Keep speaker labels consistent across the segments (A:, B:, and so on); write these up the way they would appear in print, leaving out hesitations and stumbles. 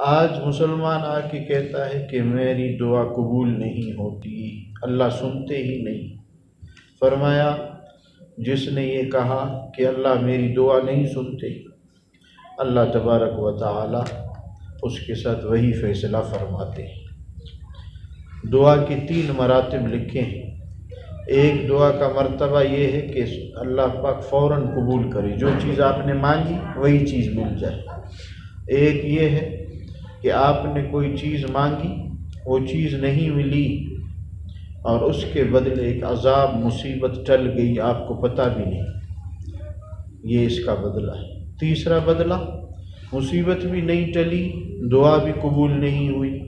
A: آج مسلمان آ کے کہتا ہے کہ میری دعا قبول نہیں ہوتی، اللہ سنتے ہی نہیں۔ فرمایا جس نے یہ کہا کہ اللہ میری دعا نہیں سنتے، اللہ تبارک و تعالی اس کے ساتھ وہی فیصلہ فرماتے ہیں۔ دعا کے 3 مراتب لکھے ہیں۔ ایک دعا کا مرتبہ یہ ہے کہ اللہ پاک فوراً قبول کرے، جو چیز آپ نے مانگی وہی چیز مل جائے۔ ایک یہ ہے کہ آپ نے کوئی چیز مانگی، وہ چیز نہیں ملی اور اس کے بدلے ایک عذاب مصیبت ٹل گئی، آپ کو پتہ بھی نہیں، یہ اس کا بدلہ ہے۔ تیسرا بدلہ، مصیبت بھی نہیں ٹلی، دعا بھی قبول نہیں ہوئی،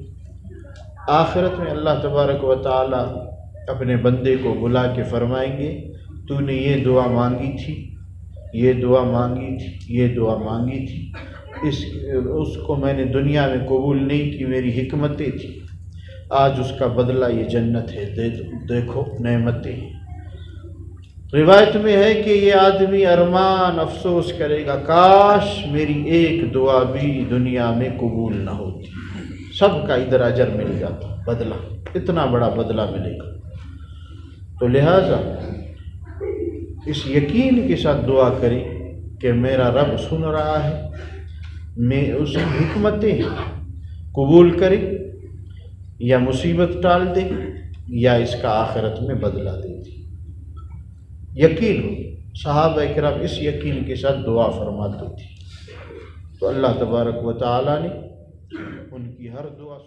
A: آخرت میں اللہ تبارک و تعالی اپنے بندے کو بلا کے فرمائیں گے تو نے یہ دعا مانگی تھی، یہ دعا مانگی تھی، یہ دعا مانگی تھی، اس کو میں نے دنیا میں قبول نہیں کی، میری حکمتیں تھی، آج اس کا بدلہ یہ جنت ہے، دیکھو نعمتیں۔ روایت میں ہے کہ یہ آدمی ارمان افسوس کرے گا، کاش میری ایک دعا بھی دنیا میں قبول نہ ہوتی، سب کا ادھر اجر مل جاتا، بدلہ، اتنا بڑا بدلہ ملے گا۔ تو لہٰذا اس یقین کے ساتھ دعا کریں کہ میرا رب سن رہا ہے، میں اس کی حکمتیں قبول کرے یا مصیبت ٹال دے یا اس کا آخرت میں بدلہ دے دے۔ یقین ہو، صحابہ کرام اس یقین کے ساتھ دعا فرماتے تھے، تو اللہ تبارک و تعالی نے ان کی ہر دعا